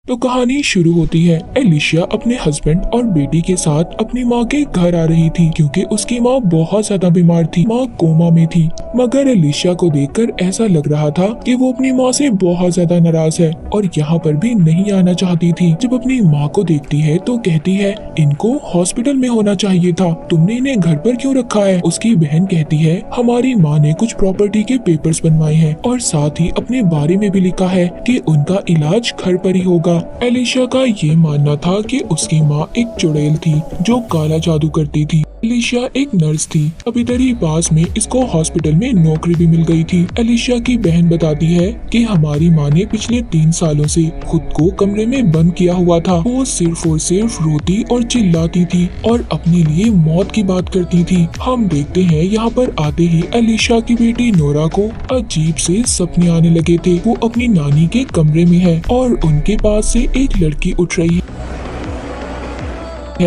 तो कहानी शुरू होती है। एलिशिया अपने हस्बैंड और बेटी के साथ अपनी माँ के घर आ रही थी क्योंकि उसकी माँ बहुत ज्यादा बीमार थी। माँ कोमा में थी। मगर एलिशिया को देखकर ऐसा लग रहा था कि वो अपनी माँ से बहुत ज्यादा नाराज है और यहाँ पर भी नहीं आना चाहती थी। जब अपनी माँ को देखती है तो कहती है, इनको हॉस्पिटल में होना चाहिए था, तुमने इन्हें घर पर क्यों रखा है। उसकी बहन कहती है, हमारी माँ ने कुछ प्रॉपर्टी के पेपर्स बनवाए हैं और साथ ही अपने बारे में भी लिखा है कि उनका इलाज घर पर ही होगा। एलिशिया का ये मानना था कि उसकी माँ एक चुड़ैल थी जो काला जादू करती थी। एलिशिया एक नर्स थी। अब इधर ही पास में इसको हॉस्पिटल में नौकरी भी मिल गई थी। एलिशिया की बहन बताती है कि हमारी माँ ने पिछले 3 सालों से खुद को कमरे में बंद किया हुआ था। वो सिर्फ और सिर्फ रोती और चिल्लाती थी और अपने लिए मौत की बात करती थी। हम देखते हैं यहाँ पर आते ही एलिशिया की बेटी नोरा को अजीब से सपने आने लगे थे। वो अपनी नानी के कमरे में है और उनके पास से एक लड़की उठ रही है।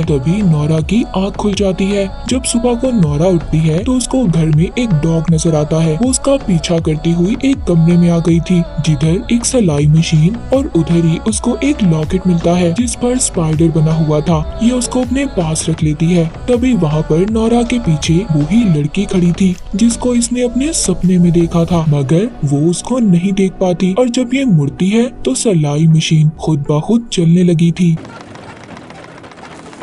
तभी नोरा की आँख खुल जाती है। जब सुबह को नोरा उठती है तो उसको घर में एक डॉग नजर आता है। वो उसका पीछा करती हुई एक कमरे में आ गई थी जिधर एक सिलाई मशीन और उधर ही उसको एक लॉकेट मिलता है जिस पर स्पाइडर बना हुआ था। ये उसको अपने पास रख लेती है। तभी वहाँ पर नोरा के पीछे वही लड़की खड़ी थी जिसको इसने अपने सपने में देखा था, मगर वो उसको नहीं देख पाती। और जब ये मुड़ती है तो सिलाई मशीन खुद ब खुद चलने लगी थी।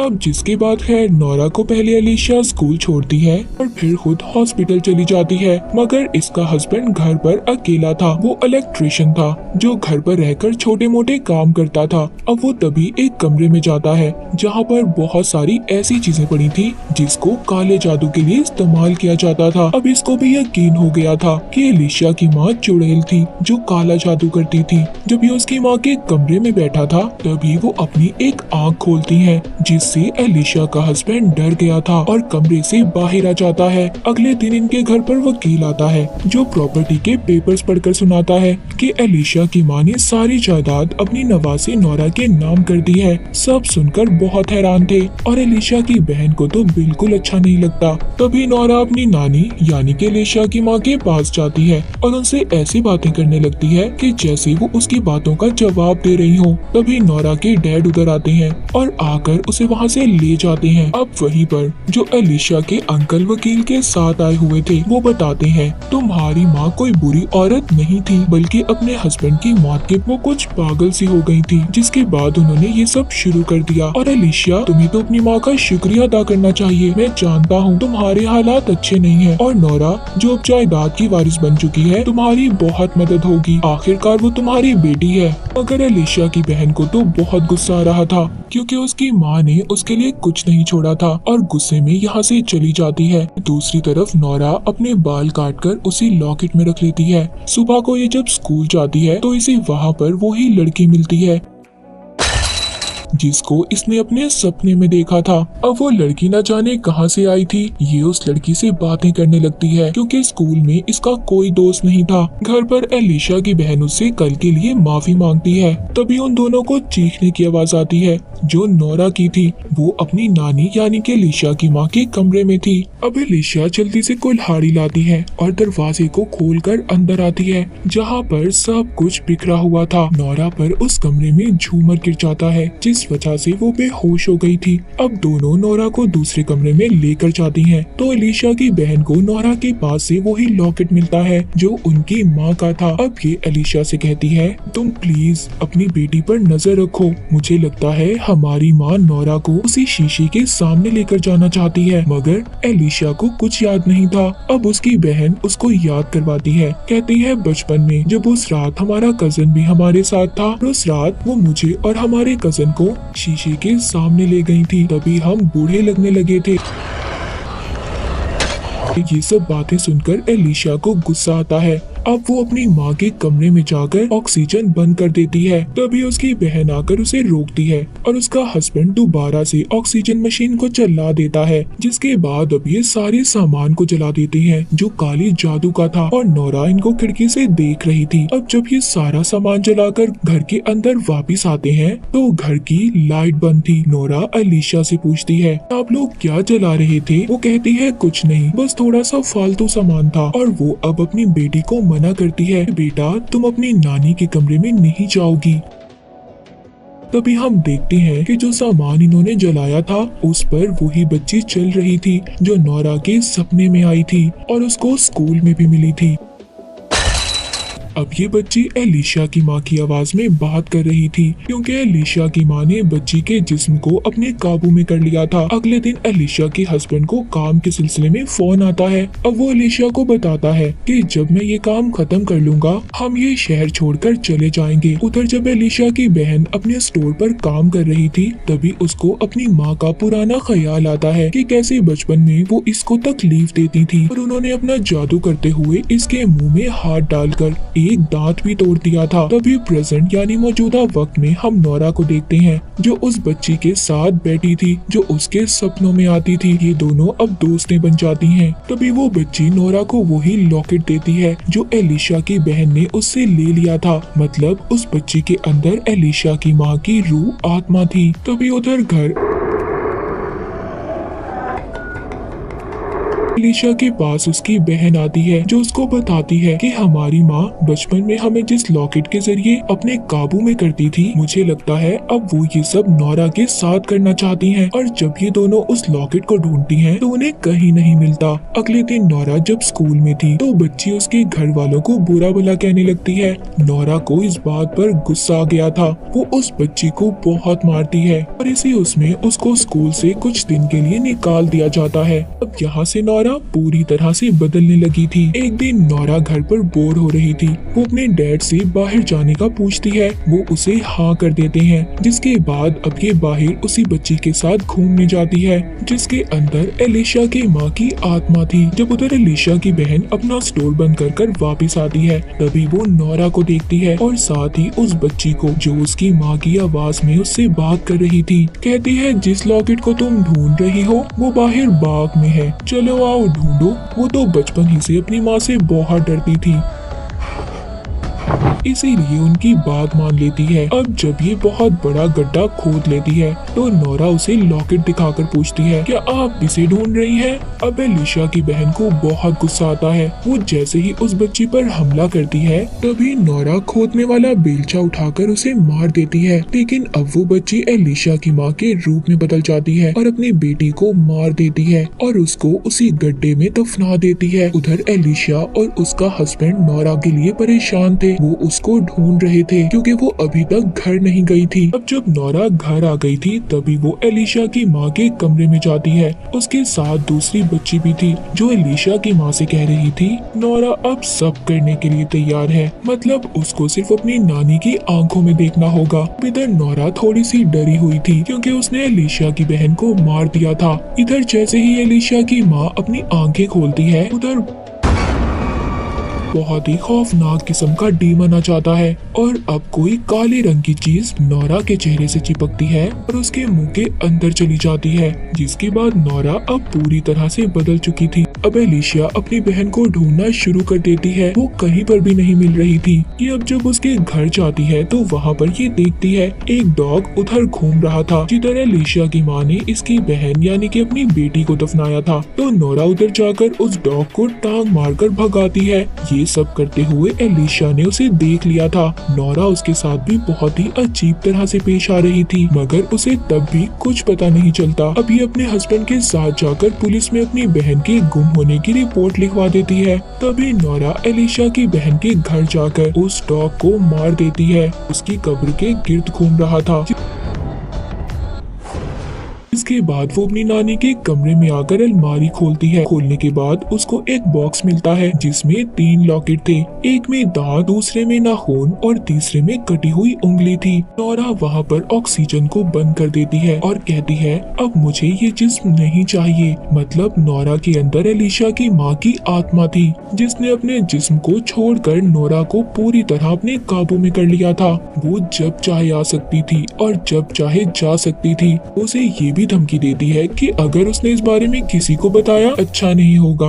अब जिसके बाद खैर नोरा को पहले एलिशिया स्कूल छोड़ती है और फिर खुद हॉस्पिटल चली जाती है, मगर इसका हस्बैंड घर पर अकेला था। वो इलेक्ट्रिशियन था जो घर पर रहकर छोटे मोटे काम करता था। अब वो तभी एक कमरे में जाता है जहाँ पर बहुत सारी ऐसी चीजें पड़ी थी जिसको काले जादू के लिए इस्तेमाल किया जाता था। अब इसको भी यकीन हो गया था कि एलिशिया की माँ चुड़ैल थी जो काला जादू करती थी। जब ये उसकी माँ के कमरे में बैठा था तभी वो अपनी एक आँख खोलती है जिससे एलिशिया का हस्बैंड डर गया था और कमरे से बाहर आ जाता है। अगले दिन इनके घर पर वकील आता है जो प्रॉपर्टी के पेपर्स पढ़कर सुनाता है कि एलिशिया की माँ ने सारी जायदाद अपनी नवासी नोरा के नाम कर दी है। सब सुनकर बहुत हैरान थे और एलिशिया की बहन को तो बिल्कुल अच्छा नहीं लगता। तभी नोरा अपनी नानी यानी कि एलिशिया की माँ के पास जाती है और उनसे ऐसी बातें करने लगती है कि जैसे वो उसकी बातों का जवाब दे रही हो। तभी नोरा के डैड उधर आते हैं और आकर उसे वहाँ से ले जाते हैं। अब वहीं पर जो एलिशिया के अंकल वकील के साथ आए हुए थे वो बताते हैं, तुम्हारी माँ कोई बुरी औरत नहीं थी बल्कि अपने हस्बैंड की मौत के वो कुछ पागल सी हो गई थी, जिसके बाद उन्होंने ये सब शुरू कर दिया। और एलिशिया, तुम्हें तो अपनी माँ का शुक्रिया अदा करना चाहिए। मैं जानता हूँ तुम्हारे हालात अच्छे नहीं है और नोरा जो अब जायदाद की वारिस बन चुकी है तुम्हारी बहुत मदद होगी। आखिरकार वो तुम्हारी बेटी है। मगर एलिशिया की बहन को तो बहुत गुस्सा आ रहा था क्योंकि उसकी माँ ने उसके लिए कुछ नहीं छोड़ा था और गुस्से में यहाँ से चली जाती है। दूसरी तरफ नोरा अपने बाल काटकर उसी लॉकेट में रख लेती है। सुबह को ये जब स्कूल जाती है तो इसे वहाँ पर वही लड़की मिलती है जिसको इसने अपने सपने में देखा था। अब वो लड़की न जाने कहां से आई थी। ये उस लड़की से बातें करने लगती है क्योंकि स्कूल में इसका कोई दोस्त नहीं था। घर पर एलिशिया की बहन उससे कल के लिए माफी मांगती है। तभी उन दोनों को चीखने की आवाज आती है जो नोरा की थी। वो अपनी नानी यानी कि एलिशिया की माँ के कमरे में थी। अब एलिशिया जल्दी से कुल्हाड़ी लाती है और दरवाजे को खोलकर अंदर आती है जहाँ पर सब कुछ बिखरा हुआ था। नोरा पर उस कमरे में झूमर गिर जाता है जिस वजह से वो बेहोश हो गई थी। अब दोनों नोरा को दूसरे कमरे में लेकर जाती हैं। तो एलिशिया की बहन को नोरा के पास से वही लॉकेट मिलता है जो उनकी माँ का था। अब ये एलिशिया से कहती है, तुम प्लीज अपनी बेटी पर नजर रखो। मुझे लगता है हमारी माँ नोरा को उसी शीशे के सामने लेकर जाना चाहती है। मगर एलिशिया को कुछ याद नहीं था। अब उसकी बहन उसको याद करवाती है। कहती है, बचपन में जब उस रात हमारा कजन भी हमारे साथ था और उस रात वो मुझे और हमारे कजन को शीशे के सामने ले गई थी, तभी हम बूढ़े लगने लगे थे। ये सब बातें सुनकर एलिशिया को गुस्सा आता है। अब वो अपनी माँ के कमरे में जाकर ऑक्सीजन बंद कर देती है। तभी उसकी बहन आकर उसे रोकती है और उसका हस्बैंड दोबारा से ऑक्सीजन मशीन को चला देता है, जिसके बाद अब ये सारे सामान को जला देते हैं जो काली जादू का था। और नोरा इनको खिड़की से देख रही थी। अब जब ये सारा सामान जलाकर घर के अंदर वापिस आते हैं तो घर की लाइट बंद थी। नोरा एलिशिया से पूछती है, आप लोग क्या जला रहे थे? वो कहती है, कुछ नहीं, बस थोड़ा सा फालतू सामान था। और वो अब अपनी बेटी को मना करती है, बेटा तुम अपनी नानी के कमरे में नहीं जाओगी। तभी हम देखते हैं कि जो सामान इन्होंने जलाया था उस पर वही बच्ची चल रही थी जो नोरा के सपने में आई थी और उसको स्कूल में भी मिली थी। अब ये बच्ची एलिशा की माँ की आवाज में बात कर रही थी क्योंकि एलिशा की माँ ने बच्ची के जिस्म को अपने काबू में कर लिया था। अगले दिन एलिशा के हस्बैंड को काम के सिलसिले में फोन आता है। अब वो एलिशा को बताता है कि जब मैं ये काम खत्म कर लूंगा हम ये शहर छोड़कर चले जाएंगे। उधर जब एलिशा की बहन अपने स्टोर पर काम कर रही थी तभी उसको अपनी माँ का पुराना ख्याल आता है कि कैसे बचपन में वो इसको तकलीफ देती थी और उन्होंने अपना जादू करते हुए इसके मुंह में हाथ डालकर एक दांत भी तोड़ दिया था। तभी प्रेजेंट यानी मौजूदा वक्त में हम नोरा को देखते हैं जो उस बच्ची के साथ बैठी थी जो उसके सपनों में आती थी। ये दोनों अब दोस्तें बन जाती हैं। तभी वो बच्ची नोरा को वही लॉकेट देती है जो एलिशा की बहन ने उससे ले लिया था। मतलब उस बच्ची के अंदर एलिशा की माँ की रूह आत्मा थी। तभी उधर घर एलिशा के पास उसकी बहन आती है जो उसको बताती है कि हमारी माँ बचपन में हमें जिस लॉकेट के जरिए अपने काबू में करती थी मुझे लगता है अब वो ये सब नोरा के साथ करना चाहती हैं। और जब ये दोनों उस लॉकेट को ढूंढती हैं तो उन्हें कहीं नहीं मिलता। अगले दिन नोरा जब स्कूल में थी तो बच्ची उसके घर वालों को बुरा भला कहने लगती है। नोरा को इस बात पर गुस्सा आ गया था। वो उस बच्ची को बहुत मारती है और इसी उसमें उसको स्कूल से कुछ दिन के लिए निकाल दिया जाता है। अब यहाँ से नोरा पूरी तरह से बदलने लगी थी। एक दिन नोरा घर पर बोर हो रही थी। वो अपने डैड से बाहर जाने का पूछती है। वो उसे हाँ कर देते हैं जिसके बाद अब ये बाहर उसी बच्ची के साथ घूमने जाती है जिसके अंदर एलिशा की माँ की आत्मा थी। जब उधर एलिशा की बहन अपना स्टोर बंद कर वापस आती है तभी वो नोरा को देखती है और साथ ही उस बच्ची को जो उसकी माँ की आवाज में उससे बात कर रही थी। कहती है जिस लॉकेट को तुम ढूंढ रही हो वो बाहर बाग में है, चलो आओ ढूंढो। वो तो बचपन ही से अपनी माँ से बहुत डरती थी इसीलिए उनकी बात मान लेती है। अब जब ये बहुत बड़ा गड्ढा खोद लेती है तो नोरा उसे लॉकेट दिखाकर पूछती है क्या आप इसे ढूंढ रही हैं? अब एलिशा की बहन को बहुत गुस्सा आता है। वो जैसे ही उस बच्ची पर हमला करती है तभी नोरा खोदने वाला बेलचा उठाकर उसे मार देती है। लेकिन अब वो बच्ची एलिशा की माँ के रूप में बदल जाती है और अपनी बेटी को मार देती है और उसको उसी गड्ढे में दफना देती है। उधर एलिशा और उसका हस्बैंड नोरा के लिए परेशान थे। वो उसको ढूंढ रहे थे क्योंकि वो अभी तक घर नहीं गई थी। अब जब नोरा घर आ गई थी तभी वो एलिशा की माँ के कमरे में जाती है। उसके साथ दूसरी बच्ची भी थी जो एलिशा की माँ से कह रही थी नोरा अब सब करने के लिए तैयार है, मतलब उसको सिर्फ अपनी नानी की आंखों में देखना होगा। इधर नोरा थोड़ी सी डरी हुई थी क्योंकि उसने एलिशा की बहन को मार दिया था। इधर जैसे ही एलिशा की माँ अपनी आंखें खोलती है उधर बहुत ही खौफनाक किस्म का डीमन आ जाता है और अब कोई काले रंग की चीज नोरा के चेहरे से चिपकती है और उसके मुंह के अंदर चली जाती है जिसके बाद नोरा अब पूरी तरह से बदल चुकी थी। अब एलिशा अपनी बहन को ढूंढना शुरू कर देती है। वो कहीं पर भी नहीं मिल रही थी। ये अब जब उसके घर जाती है तो वहाँ पर ये देखती है एक डॉग उधर घूम रहा था जिधर एलिशा की माँ ने इसकी बहन यानी कि अपनी बेटी को दफनाया था। तो नोरा उधर जाकर उस डॉग को टांग मारकर भगाती है। ये सब करते हुए एलिशा ने उसे देख लिया था। नोरा उसके साथ भी बहुत ही अजीब तरह से पेश आ रही थी मगर उसे तब भी कुछ पता नहीं चलता। अब ये अपने हस्बैंड के साथ जाकर पुलिस में अपनी बहन के गुम होने की रिपोर्ट लिखवा देती है। तभी नोरा एलिशा की बहन के घर जाकर उस डॉग को मार देती है। उसकी कब्र के गिर्द घूम रहा था। इसके बाद वो अपनी नानी के कमरे में आकर अलमारी खोलती है। खोलने के बाद उसको एक बॉक्स मिलता है जिसमें 3 लॉकेट थे। एक में दांत, दूसरे में नाखून और तीसरे में कटी हुई उंगली थी। नोरा वहाँ पर ऑक्सीजन को बंद कर देती है और कहती है अब मुझे ये जिस्म नहीं चाहिए। मतलब नोरा के अंदर एलिशा की माँ की आत्मा थी जिसने अपने जिस्म को छोड़कर नोरा को पूरी तरह अपने काबू में कर लिया था। वो जब चाहे आ सकती थी और जब चाहे जा सकती थी। उसे ये भी धमकी देती है कि अगर उसने इस बारे में किसी को बताया अच्छा नहीं होगा।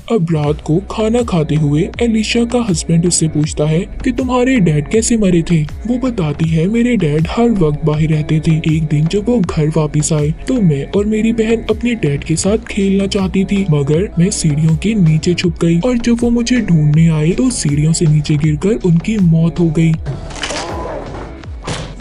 अब रात को खाना खाते हुए एलिशा का हस्बैंड उससे पूछता है कि तुम्हारे डैड कैसे मरे थे। वो बताती है मेरे डैड हर वक्त बाहर रहते थे। एक दिन जब वो घर वापस आए तो मैं और मेरी बहन अपने डैड के साथ खेलना चाहती थी मगर मैं सीढ़ियों के नीचे छुप गई और जब वो मुझे ढूंढने आए तो सीढ़ियों से नीचे गिरकर उनकी मौत हो गई।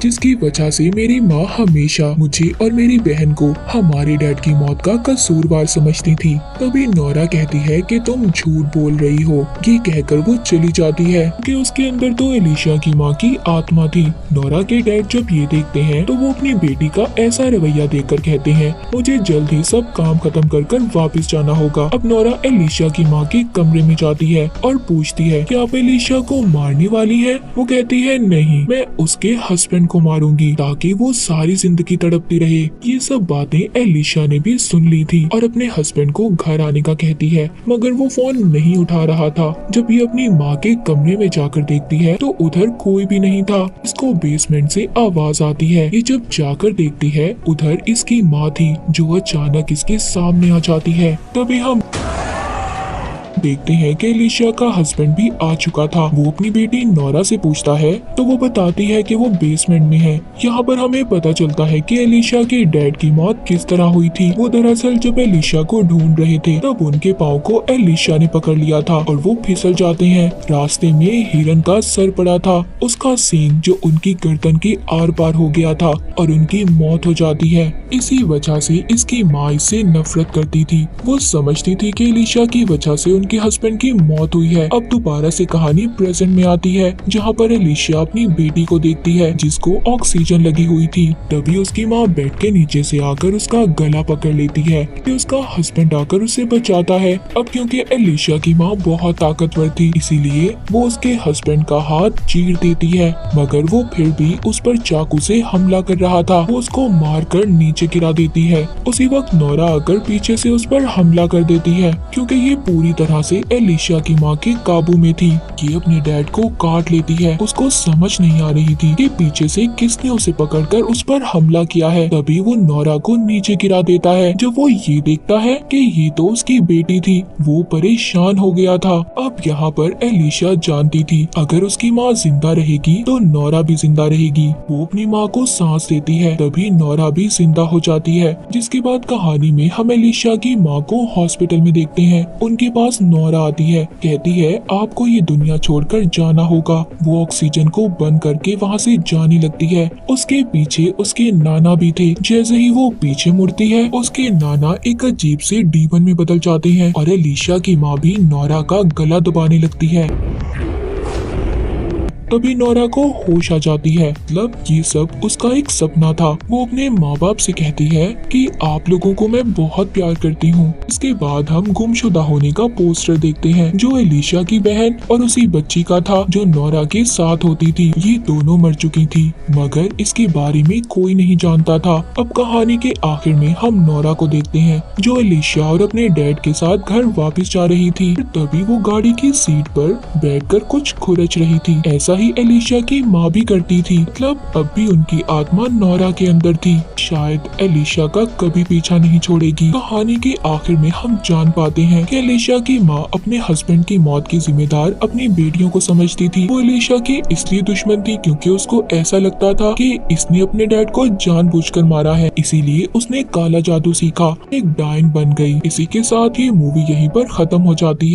जिसकी वजह से मेरी माँ हमेशा मुझे और मेरी बहन को हमारे डैड की मौत का कसूरवार समझती थी। तभी नोरा कहती है कि तुम झूठ बोल रही हो। ये कहकर वो चली जाती है कि उसके अंदर तो एलिशा की माँ की आत्मा थी। नोरा के डैड जब ये देखते हैं तो वो अपनी बेटी का ऐसा रवैया देखकर कहते हैं मुझे जल्द ही सब काम खत्म कर वापस जाना होगा। अब नोरा एलिशा की माँ के कमरे में जाती है और पूछती है कि आप एलिशा को मारने वाली है। वो कहती है नहीं, मैं उसके हस्बैंड को मारूंगी ताकि वो सारी जिंदगी तड़पती रहे। ये सब बातें एलिशा ने भी सुन ली थी और अपने हस्बैंड को घर आने का कहती है, मगर वो फोन नहीं उठा रहा था। जब ये अपनी माँ के कमरे में जाकर देखती है तो उधर कोई भी नहीं था। इसको बेसमेंट से आवाज आती है। ये जब जाकर देखती है उधर इसकी माँ थी जो अचानक इसके सामने आ जाती है। तभी हम देखते हैं कि एलिशा का हस्बैंड भी आ चुका था। वो अपनी बेटी नोरा से पूछता है तो वो बताती है कि वो बेसमेंट में है। यहाँ पर हमें पता चलता है कि एलिशा के डैड की मौत किस तरह हुई थी। वो दरअसल जब एलिशा को ढूंढ रहे थे तब उनके पाँव को एलिशा ने पकड़ लिया था और वो फिसल जाते हैं। रास्ते में हिरन का सर पड़ा था, उसका सींग जो उनकी गर्दन के आर पार हो गया था और उनकी मौत हो जाती है। इसी वजह से इसकी माँ इससे नफरत करती थी। वो समझती थी कि एलिशा की वजह से उनके हस्बैंड की मौत हुई है। अब दोबारा से कहानी प्रेजेंट में आती है जहाँ पर एलिशा अपनी बेटी को देखती है जिसको ऑक्सीजन लगी हुई थी। तभी उसकी माँ बेड के नीचे से आकर उसका गला पकड़ लेती है। फिर उसका हस्बैंड आकर उसे बचाता है। अब क्योंकि एलिशा की माँ बहुत ताकतवर थी इसीलिए वो उसके हस्बैंड का हाथ चीर देती है, मगर वो फिर भी उस पर चाकू से हमला कर रहा था। वो उसको मार कर नीचे गिरा देती है। उसी वक्त नोरा आकर पीछे से उस पर हमला कर देती है। क्योंकि ये पूरी तरह से एलिशा की माँ के काबू में थी, ये अपने डैड को काट लेती है। उसको समझ नहीं आ रही थी कि पीछे से किसने उसे पकड़कर उस पर हमला किया है। तभी वो नोरा को नीचे गिरा देता है। जब वो ये देखता है कि ये तो उसकी बेटी थी, वो परेशान हो गया था। अब यहाँ पर एलिशा जानती थी अगर उसकी माँ जिंदा रहेगी तो नोरा भी जिंदा रहेगी। वो अपनी माँ को सांस देती है, तभी नोरा भी जिंदा हो जाती है। जिसके बाद कहानी में हम एलिशा की माँ को हॉस्पिटल में देखते हैं। उनके पास नोरा आती है, कहती है आपको ये दुनिया छोड़कर जाना होगा। वो ऑक्सीजन को बंद करके वहाँ से जाने लगती है। उसके पीछे उसके नाना भी थे। जैसे ही वो पीछे मुड़ती है उसके नाना एक अजीब से डीमन में बदल जाते हैं और एलिशा की माँ भी नोरा का गला दबाने लगती है। तभी नोरा को होश आ जाती है। मतलब ये सब उसका एक सपना था। वो अपने माँ बाप से कहती है कि आप लोगों को मैं बहुत प्यार करती हूँ। इसके बाद हम गुमशुदा होने का पोस्टर देखते हैं जो एलिशा की बहन और उसी बच्ची का था जो नोरा के साथ होती थी। ये दोनों मर चुकी थी मगर इसके बारे में कोई नहीं जानता था। अब कहानी के आखिर में हम नोरा को देखते हैं जो एलिशा और अपने डैड के साथ घर वापस जा रही थी। तभी वो गाड़ी की सीट पर बैठकर कुछ खुरच रही थी। ऐसा ही एलिशा की माँ भी करती थी। मतलब अब भी उनकी आत्मा नोरा के अंदर थी। शायद एलिशा का कभी पीछा नहीं छोड़ेगी। कहानी के आखिर में हम जान पाते हैं कि एलिशा की माँ अपने हस्बैंड की मौत की जिम्मेदार अपनी बेटियों को समझती थी। वो एलिशा की इसलिए दुश्मन थी क्योंकि उसको ऐसा लगता था कि इसने अपने डैड को जानबूझकर मारा है, इसीलिए उसने काला जादू सीखा, एक डायन बन गई। इसी के साथ ये मूवी यहीं पर खत्म हो जाती है।